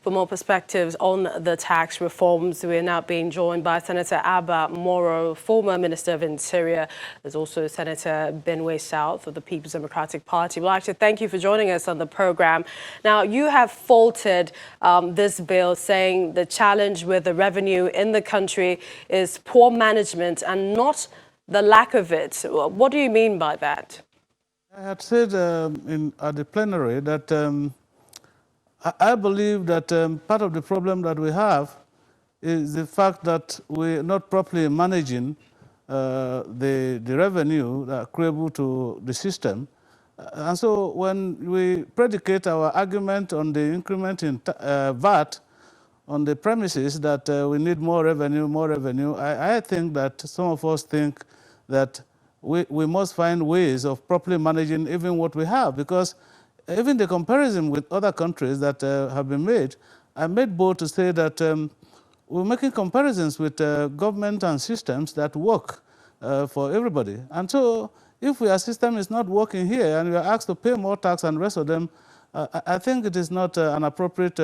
For more perspectives on the tax reforms, we're now being joined by Senator Abba Moro, former Minister of Interior. There's also Senator Benue South of the People's Democratic Party. We'd like to thank you for joining us on the program. Now, you have faulted this bill, saying the challenge with the revenue in the country is poor management and not the lack of it. What do you mean by that? I had said at the plenary that I believe that part of the problem that we have is the fact that we're not properly managing the revenue accruable to the system. And so when we predicate our argument on the increment in VAT on the premises that we need more revenue, I think that some of us think that we must find ways of properly managing even what we have, because even the comparison with other countries that have been made, I made bold to say that we're making comparisons with government and systems that work for everybody. And so if our system is not working here and we are asked to pay more tax and the rest of them, I think it is not an appropriate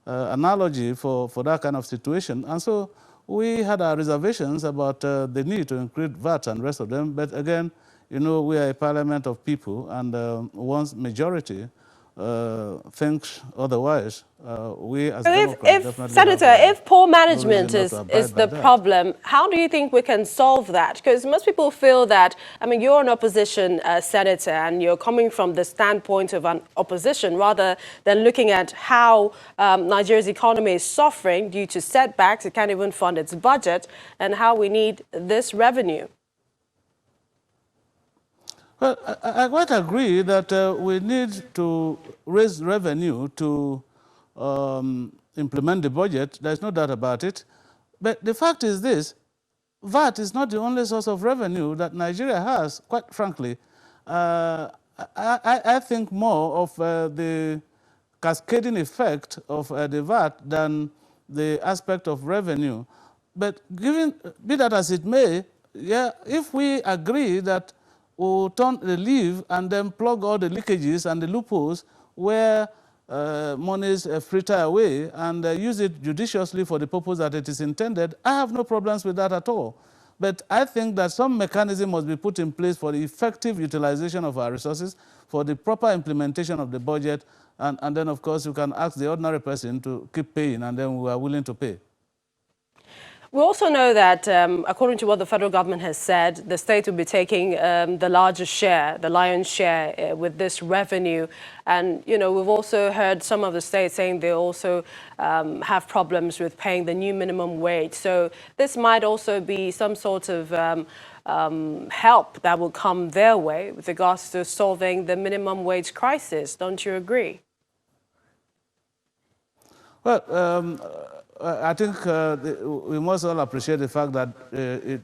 analogy for that kind of situation. And so we had our reservations about the need to increase VAT and the rest of them. But again, you know, we are a parliament of people, and once majority thinks otherwise, we as Democrats definitely Senator, if poor management is the problem, how do you think we can solve that? Because most people feel that, I mean, you're an opposition senator and you're coming from the standpoint of an opposition rather than looking at how Nigeria's economy is suffering due to setbacks, it can't even fund its budget, and how we need this revenue. Well, I quite agree that we need to raise revenue to implement the budget. There's no doubt about it. But the fact is this: VAT is not the only source of revenue that Nigeria has, quite frankly. I think more of the cascading effect of the VAT than the aspect of revenue. But be that as it may, yeah, if we agree that we'll turn the leaf and then plug all the leakages and the loopholes where monies fritter away and use it judiciously for the purpose that it is intended, I have no problems with that at all. But I think that some mechanism must be put in place for the effective utilization of our resources, for the proper implementation of the budget, and then, of course, you can ask the ordinary person to keep paying, and then we are willing to pay. We also know that, according to what the federal government has said, the state will be taking the largest share, the lion's share with this revenue. And, you know, we've also heard some of the states saying they also have problems with paying the new minimum wage. So this might also be some sort of help that will come their way with regards to solving the minimum wage crisis. Don't you agree? Well, I think we must all appreciate the fact that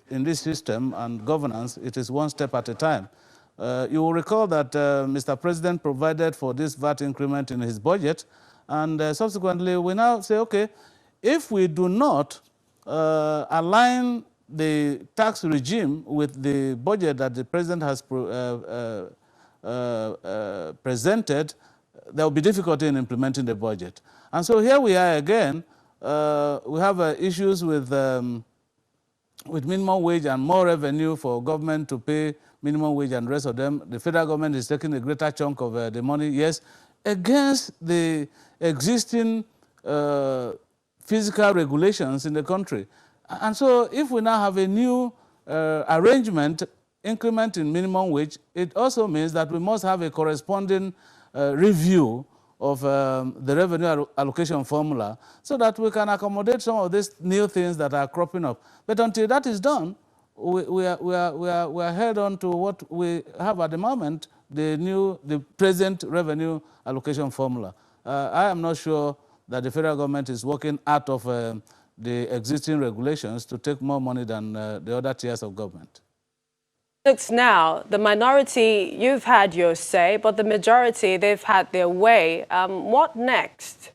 in this system and governance, it is one step at a time. You will recall that Mr. President provided for this VAT increment in his budget, and subsequently we now say, okay, if we do not align the tax regime with the budget that the President has presented, there will be difficulty in implementing the budget. And so here we are again. We have issues with minimum wage and more revenue for government to pay minimum wage and the rest of them. The federal government is taking a greater chunk of the money, yes, against the existing physical regulations in the country. And so if we now have a new arrangement, increment in minimum wage, it also means that we must have a corresponding review of the revenue allocation formula so that we can accommodate some of these new things that are cropping up. But until that is done, we are held on to what we have at the moment, the present revenue allocation formula. I am not sure that the federal government is working out of the existing regulations to take more money than the other tiers of government. Looks now, the minority, you've had your say, but the majority, they've had their way. What next?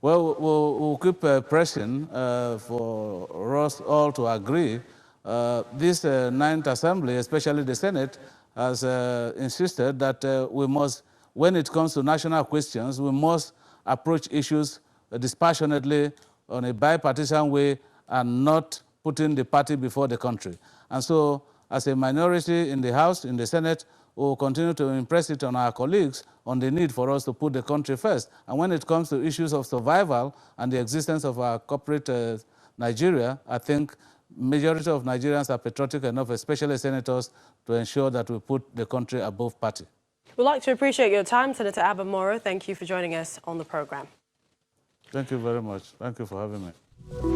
Well, we'll keep pressing for us all to agree. This Ninth Assembly, especially the Senate, has insisted that we must when it comes to national questions, we must approach issues dispassionately on a bipartisan way and not putting the party before the country. And so, as a minority in the House, in the Senate, we will continue to impress it on our colleagues on the need for us to put the country first. And when it comes to issues of survival and the existence of our corporate Nigeria, I think majority of Nigerians are patriotic enough, especially senators, to ensure that we put the country above party. We'd like to appreciate your time, Senator Abba Moro. Thank you for joining us on the program. Thank you very much. Thank you for having me.